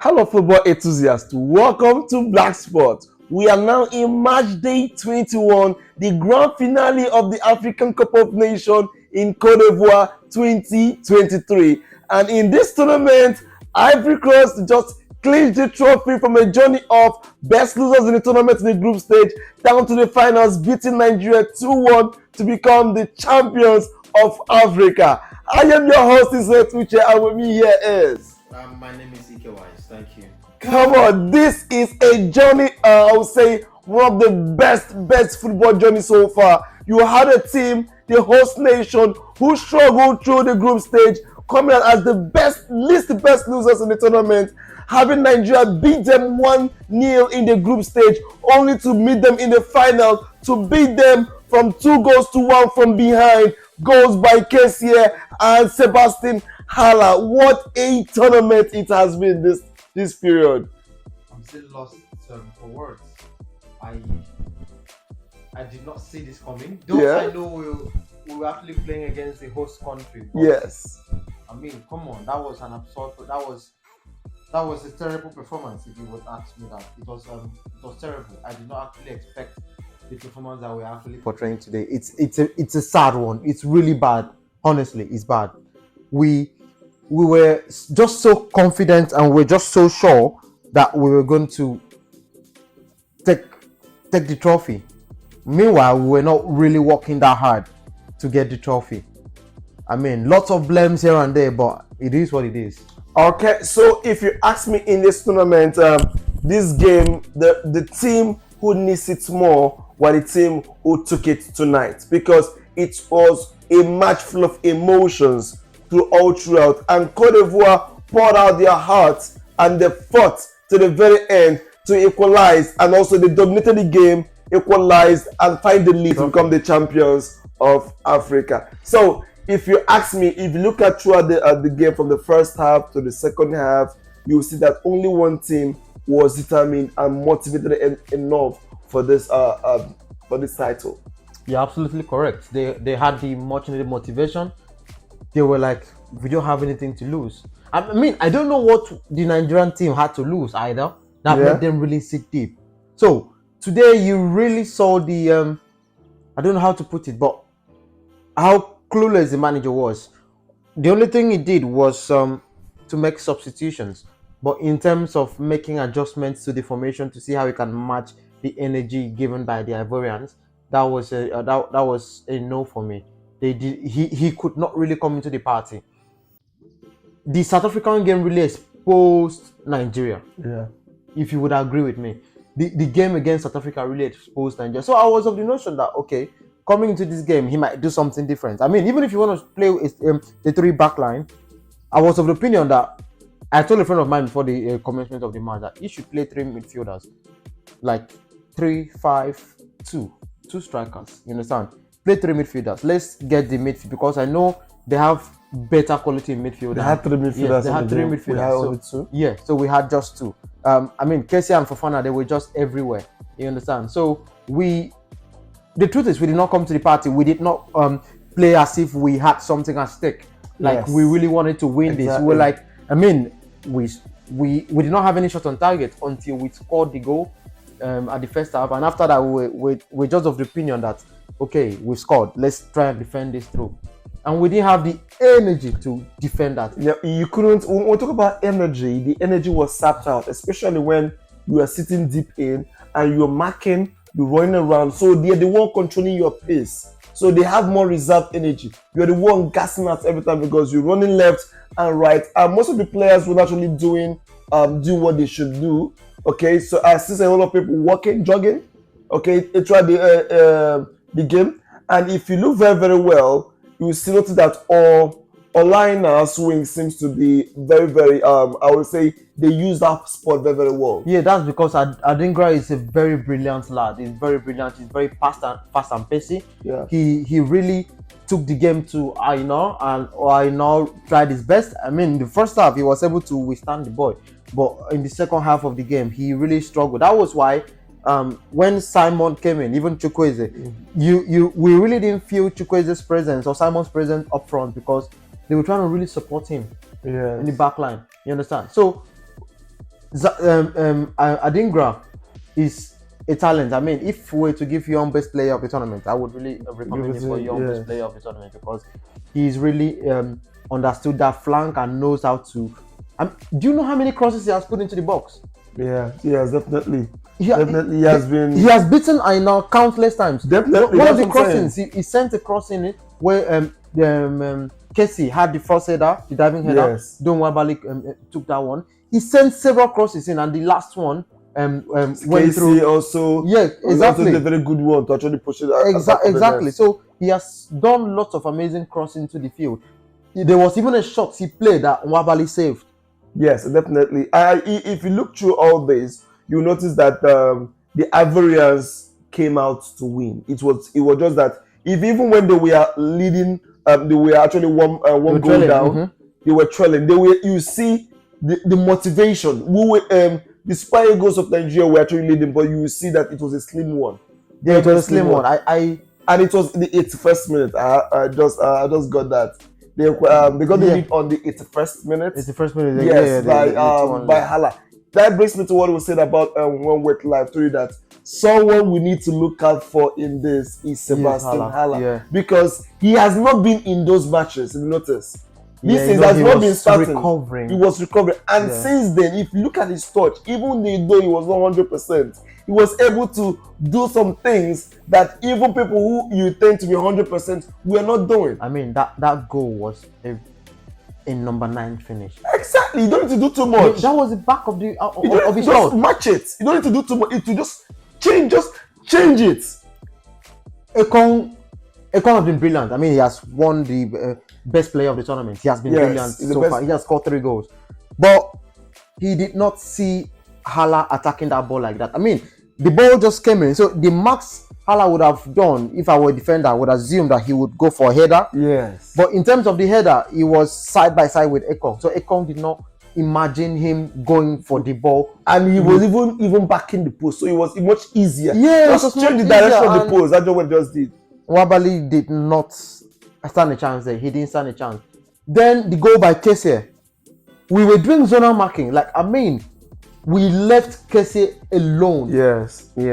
Hello, football enthusiasts. Welcome to Blaqsport. We are now in match day 21, the grand finale of the African Cup of Nations in Cote d'Ivoire 2023. And in this tournament, Ivory Coast just clinched the trophy from a journey of best losers in the tournament in the group stage down to the finals, beating Nigeria 2-1 to become the champions of Africa. I am your host, Insonet Uche, and with me here is... My name is Ike Wise. Thank you. Come on, this is a journey, I would say, one of the best football journeys so far. You had a team, the host nation, who struggled through the group stage, coming out as the best losers in the tournament, having Nigeria beat them 1-0 in the group stage, only to meet them in the final, to beat them from 2-1 from behind. Goals by Kessie and Sebastian Hala. What a tournament it has been this period. I'm still lost for words. I did not see this coming. Though I know we were actually playing against the host country. Yes. I mean, come on, that was an absurd. That was a terrible performance. If you would ask me that, it was terrible. I did not actually expect the performance that we're actually portraying today. It's a sad one. It's really bad. Honestly, it's bad. We were just so confident and we're just so sure that we were going to take the trophy. Meanwhile, we were not really working that hard to get the trophy. I mean, lots of blames here and there, but it is what it is. Okay, so if you ask me in this tournament, this game, the team who needs it more were the team who took it tonight, because it was a match full of emotions throughout, and Cote d'Ivoire poured out their hearts and they fought to the very end to equalize, and also they dominated the game, equalized, and find the lead to become the champions of Africa. So if you ask me, if you look at throughout the game from the first half to the second half, you will see that only one team was determined and motivated enough for this title. You're absolutely correct. They had the much needed motivation. They were like, we don't have anything to lose. I mean, I don't know what the Nigerian team had to lose either. That made them really sit deep. So today you really saw the I don't know how to put it, but how clueless the manager was. The only thing he did was to make substitutions, but in terms of making adjustments to the formation to see how he can match the energy given by the Ivorians, that was a no for me. He could not really come into the party. The South African game really exposed Nigeria. Yeah. If you would agree with me. The game against South Africa really exposed Nigeria. So I was of the notion that, okay, coming into this game, he might do something different. I mean, even if you want to play the three back line, I was of the opinion that, I told a friend of mine before the commencement of the match that he should play three midfielders. Like 3-5-2. Two strikers, you understand? Play three midfielders. Let's get the midfield, because I know they have better quality in midfield. They had three midfielders. Yes, they had three midfielders. We had only two. Yeah, so we had just two. I mean, Kessie and Fofana, they were just everywhere. You understand? So the truth is, we did not come to the party. We did not play as if we had something at stake. Like we really wanted to win this. We were like, I mean, we did not have any shot on target until we scored the goal at the first half, and after that we're just of the opinion that, okay, we scored, let's try and defend this through, and we didn't have the energy to defend that. Yeah, you couldn't. When we talk about energy, the energy was sapped out, especially when you are sitting deep in and you're marking, you're running around, so they're the one controlling your pace, so they have more reserved energy. You're the one gassing out every time because you're running left and right, and most of the players were actually do what they should do. Okay, so I see a lot of people walking, jogging, okay, throughout the game. And if you look very well, you will see notice that all liner swing seems to be very I would say they use that spot very well. Yeah, that's because Adingra is a very brilliant lad. He's very brilliant. He's very fast and pacey. Yeah. He really took the game to Aina, and Aina tried his best. I mean, in the first half he was able to withstand the boy, but in the second half of the game he really struggled. That was why when Simon came in, even Chukwueze, we really didn't feel Chukwueze's presence or Simon's presence up front, because they were trying to really support him in the back line. You understand? So Adingra is a talent. I mean, if we were to give young best player of the tournament, I would really recommend him for young best player of the tournament because he's really understood that flank and knows how to. Do you know how many crosses he has put into the box? Yeah, yes, definitely. He He has beaten Aina countless times. Definitely. One of the crossings, he sent a cross in where Casey had the first header, the diving header. Yes. Don Wabali took that one. He sent several crosses in, and the last one went through. Also, yeah, exactly. Also a very good one to actually push it. Exactly. So he has done lots of amazing crossing into the field. There was even a shot he played that Wabali saved. Yes, definitely. If you look through all this, you notice that the Ivorians came out to win. It was just that even when they were leading, they were actually one goal down. Mm-hmm. They were trailing. You see the motivation. The Super Eagles of Nigeria were actually leading, but you see that it was a slim one. Yeah, it was a slim one. And it was the 81st minute. I just got that. They got the lead on the 81st minute. 81st minute. Yes, by Hala. That brings me to what we said about One Week Live. To that someone we need to look out for in this is Sebastian Hala. Because he has not been in those matches. You notice. This has not been starting. He was recovering, and since then, if you look at his touch, even though he was not 100%, he was able to do some things that even people who you tend to be 100% were not doing. I mean, that goal was a number 9 finish. Exactly. You don't need to do too much. That was the back of his shot. Just match it. You don't need to do too much. You just change it. Ekong has been brilliant. I mean, he has won the best player of the tournament. He has been brilliant so far. He has scored 3 goals. But he did not see Hala attacking that ball like that. I mean, the ball just came in. So the max Hala would have done, if I were a defender, I would assume that he would go for a header. Yes. But in terms of the header, he was side by side with Ekong. So Ekong did not imagine him going for the ball. And he was even backing the post. So it was much easier. Yeah, just change the direction of the post. That's what we just did. Wabali did not stand a chance there. He didn't stand a chance. Then the goal by Kessie. We were doing zonal marking. We left Kessie alone. Yes. We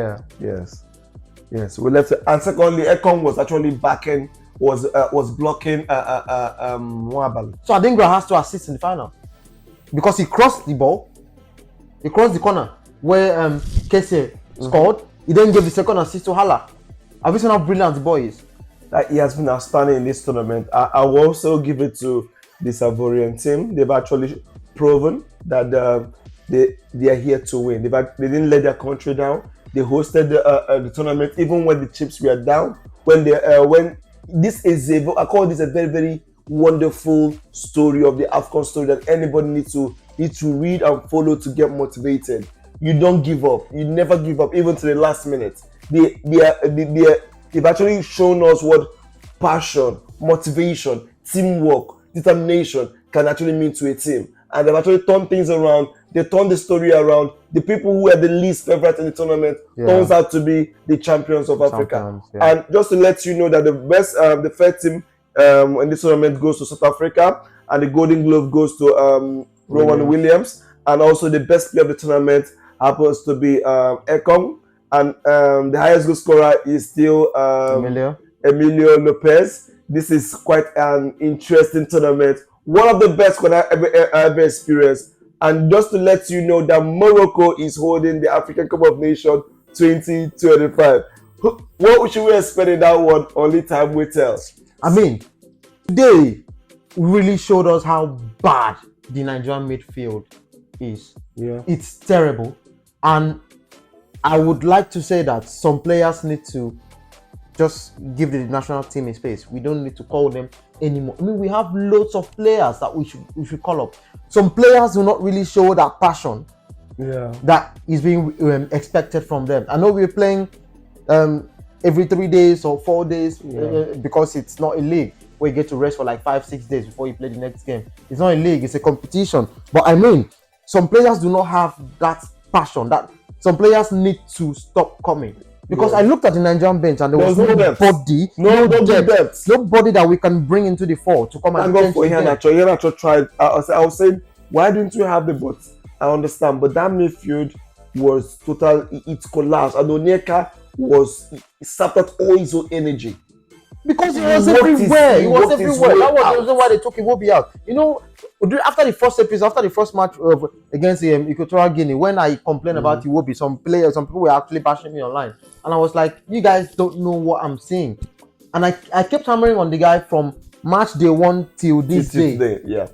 left it. And secondly, Ekong was actually backing, was blocking Wabali. So Adingra has to assist in the final. Because he crossed the ball. He crossed the corner where Kessie scored. He then gave the second assist to Hala. Have you seen how brilliant the boy is? He has been outstanding in this tournament. I will also give it to this Ivorian team. They've actually proven that they are here to win. They didn't let their country down. They hosted the tournament even when the chips were down. I call this a very, very wonderful story of the AFCON story that anybody needs to read and follow to get motivated. You don't give up. You never give up, even to the last minute. They've actually shown us what passion, motivation, teamwork, determination can actually mean to a team. And they've actually turned things around. They turned the story around. The people who were the least favorite in the tournament turns out to be the champions of Africa. And just to let you know that the first team in this tournament goes to South Africa, and the Golden Glove goes to Rowan Williams. And also the best player of the tournament happens to be Ekong. And the highest goal scorer is still Emilio Lopez. This is quite an interesting tournament. One of the best I ever experienced. And just to let you know that Morocco is holding the African Cup of Nations 2025. What should we expect in that one? Only time will tell. I mean, today really showed us how bad the Nigerian midfield is. Yeah. It's terrible. And I would like to say that some players need to just give the national team a space. We don't need to call them anymore. I mean, we have loads of players that we should call up. Some players do not really show that passion that is being expected from them. I know we're playing every 3 days or 4 days because it's not a league where you get to rest for like 5-6 days before you play the next game. It's not a league, it's a competition. But I mean, some players do not have that passion. That some players need to stop coming. Because I looked at the Nigerian bench and there was nobody that we can bring into the fore to come and go for Iheanacho. Iheanacho tried. I was saying, why didn't we have the bots? I understand, but that midfield was total. It collapsed, and Onyeka he sapped out all his own energy. Because he He was worked his- everywhere. he He was worked his everywhere. way That was out. the reason why they took Iwobi out. You know, after the first episode, after the first match against Equatorial Guinea, when I complained about Iwobi, some people were actually bashing me online, and I was like, "You guys don't know what I'm seeing," and I kept hammering on the guy from match day 1 till this day. Today, yeah.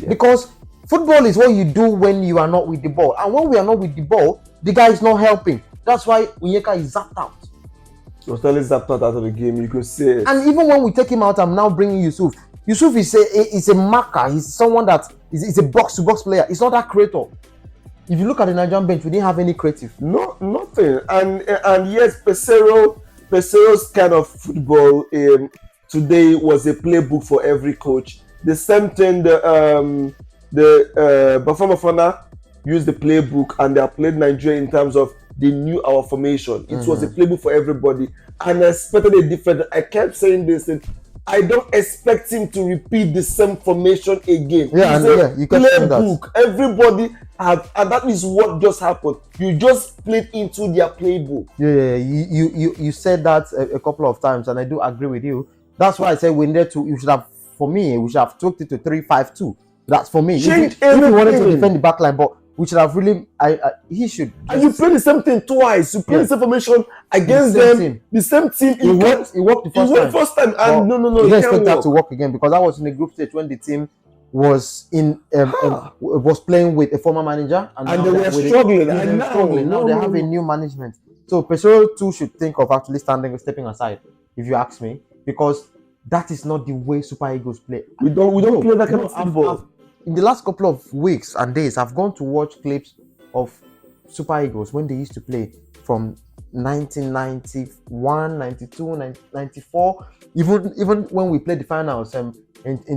Because football is what you do when you are not with the ball, and when we are not with the ball, the guy is not helping. That's why Onyeka is zapped out. He was totally zapped out of the game. You could see it. And even when we take him out, I'm now bringing Yusuf. Yusuf is a marker. He's someone that is a box-to-box player. He's not that creator. If you look at the Nigerian bench, we didn't have any creative. No, nothing. And yes, Pesero's kind of football today was a playbook for every coach. The same thing the Bafana used the playbook, and they have played Nigeria in terms of they knew our formation. It was a playbook for everybody, and I expected a different. I kept saying this, and I don't expect him to repeat the same formation again. Yeah, It's you kept saying that. playbook. Everybody have, and that is what just happened. You just played into their playbook. Yeah. You said that a couple of times, and I do agree with you. That's why I said we needed to. We should have tweaked it to 3-5-2. That's for me. Change If you wanted to everything. defend the back line, but we should have really. He should. And you play the same thing twice. You play Yeah. the same formation against The same them. team. The same team. It worked the first time. First time, But and no, you it don't can't expect that work. to work again, because that was in the group stage when the team was was playing with a former manager, And now they were they're with struggling, they and were now- struggling. Now no, they no, have a no. new management. So Pesero too should think of actually stepping aside, if you ask me, because that is not the way Super Eagles play. We don't play that kind of I've- football. in the last couple of weeks and days, I've gone to watch clips of Super Eagles when they used to play from 1991, 92, 94, even when we played the finals in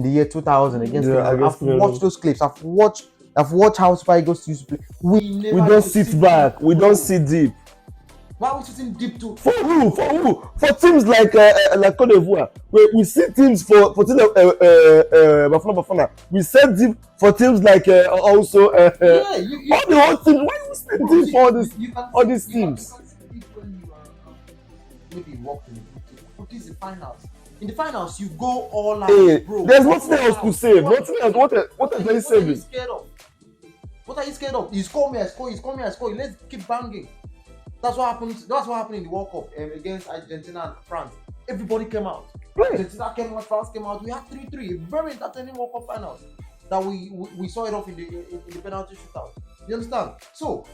the year 2000 against Yeah, Finland. against I've watched those clips. I've watched how Super Eagles used to play. We don't sit back. We don't sit deep. Why are we sitting deep to? For who? For teams like Cote d'Ivoire, we see teams for teams like Bafana. We set deep for teams like also all the whole teams. Why you sit deep for all these teams? Maybe walk in the group. But this is the finals. In the finals, you go all out, Hey, bro. there's nothing else to save. Nothing else. What are you saving? Scared of? What are you scared of? You score me, I score. You score me, I score. Let's keep banging. That's what happened. That's what happened in the World Cup against Argentina and France. Everybody came out. Right. Argentina came out, France came out. We had 3-3. Very entertaining World Cup finals. That we saw it off in the penalty shootout. You understand? So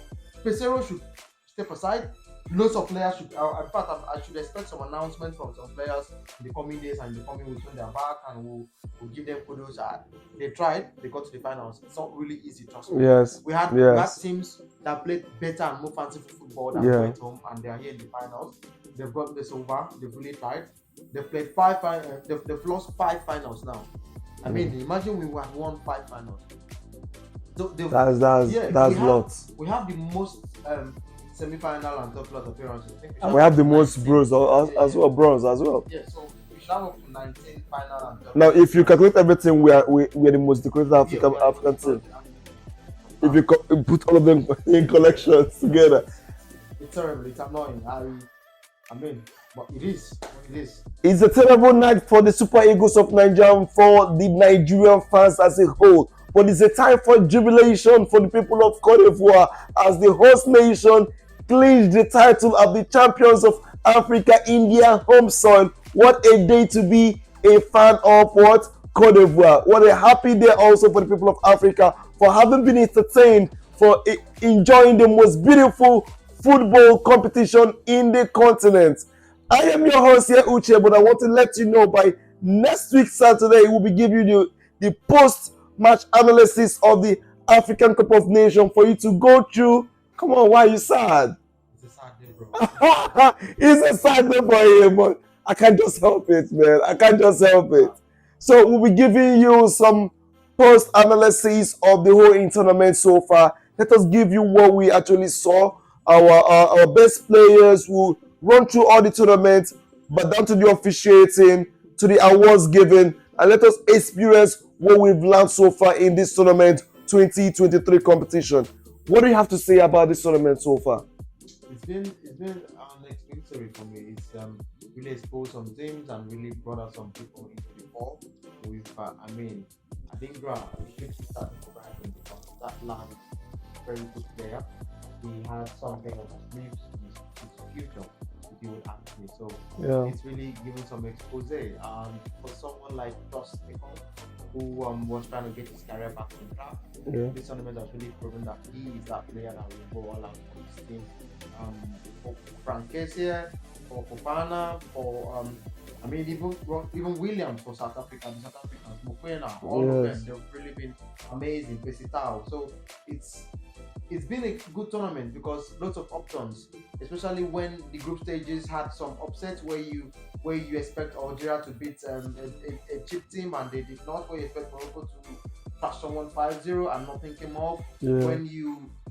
Pesero should step aside. Lots of players should. In fact, I should expect some announcements from some players in the coming days and in the coming weeks when they are back, and we'll give them kudos. They tried. They got to the finals. It's not really easy, trust me. Yes. We had teams that played better and more fanciful football than went home, and they are here in the finals. They've got this over. They've really tried. They've played they've lost 5 finals now. I mean, imagine we had won 5 finals. So That's lots. We have the most semi-final and third class appearances. I think We have the most bros as well, bronze as well. Yeah, so we should have up to 19 final and third. Now, if you calculate everything, we are the most decorated African team. If you put all of them in collections together, It's terrible. It's annoying. I mean, but it is. it's a terrible night for the Super Eagles of Nigeria and for the Nigerian fans as a whole. But it's a time for jubilation for the people of Cote d'Ivoire as the host nation clinched the title of the champions of Africa in their home soil. What a day to be a fan of what? Cote d'Ivoire. What a happy day also for the people of Africa for having been entertained, for enjoying the most beautiful football competition in the continent. I am your host here, Uche, but I want to let you know by next week Saturday, we'll be giving you the post-match analysis of the African Cup of Nations for you to go through. Come on, why are you sad? It's a sad day, bro. It's a sad day for you, but I can't just help it, man. I can't just help it. So we'll be giving you some post-analysis of the whole tournament so far. Let us give you what we actually saw. Our best players will run through all the tournaments, but down to the officiating, to the awards given, and let us experience what we've learned so far in this tournament 2023 competition. What do you have to say about this tournament so far? It's been an experience story for me. It's really exposed some teams and really brought out some people into the ball. With I mean, I think we should start describing because that lad is a very good player. He had something of his future, if you would ask me. So Yeah. it's really giving some expose. And for someone like Dustin, who was trying to get his career back on track, Yeah. this tournament has really proven that he is that player that will go all out for his team. For Frank Kessie, for Fofana, for I mean even Williams for South Africa, the South Africans, Mokwena, all of them, they've really been amazing. Pesitao. So it's been a good tournament because lots of options, especially when the group stages had some upsets where you expect Algeria to beat a cheap team and they did not, where you expect Morocco to crush someone 5-0 and nothing came off.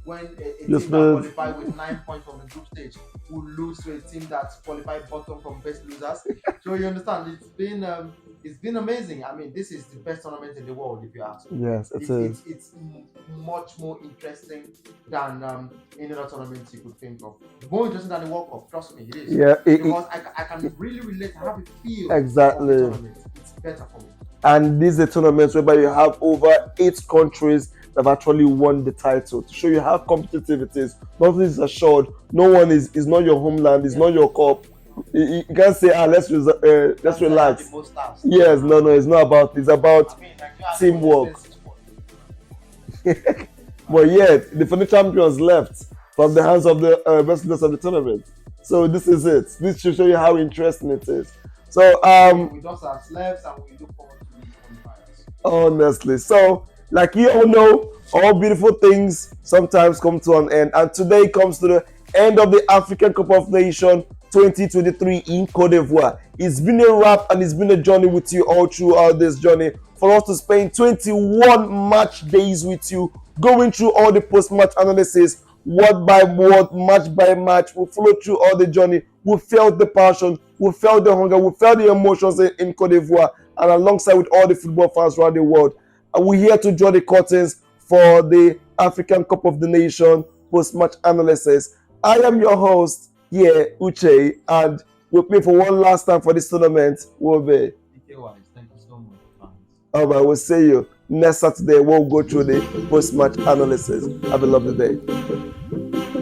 When a team that qualified with 9 points from the group stage will lose to a team that's qualified bottom from best losers. So you understand, it's been amazing. I mean, this is the best tournament in the world, if you ask me. Yes, It's much more interesting than any other tournaments you could think of. More interesting than the World Cup, trust me, it is. Yeah, because I can really relate. I have a feel exactly. of the tournament. It's better for me. And these are tournaments whereby you have over 8 countries that have actually won the title to show you how competitive it is. Nothing is assured. No one is not your homeland. It's not your cup. You can't say, let's relax. Yes, no, it's not about. It's about teamwork. But yet, the defending champions left from the hands of the wrestlers of the tournament. So this is it. This should show you how interesting it is. So we just have slaves and we look forward to the qualifiers. Honestly, so like you all know, all beautiful things sometimes come to an end, and today comes to the end of the African Cup of Nations 2023 in Cote d'Ivoire. It's been a wrap and it's been a journey with you all throughout this journey. For us to spend 21 match days with you, going through all the post-match analysis, word by word, match by match. We follow through all the journey. We felt the passion, we felt the hunger, we felt the emotions in Cote d'Ivoire, and alongside with all the football fans around the world. And we're here to draw the curtains for the African Cup of the Nation post-match analysis. I am your host here, Uche, and with me for one last time for this tournament will be. Thank you so much. All right, we'll see you next Saturday. We'll go through the post-match analysis. Have a lovely day.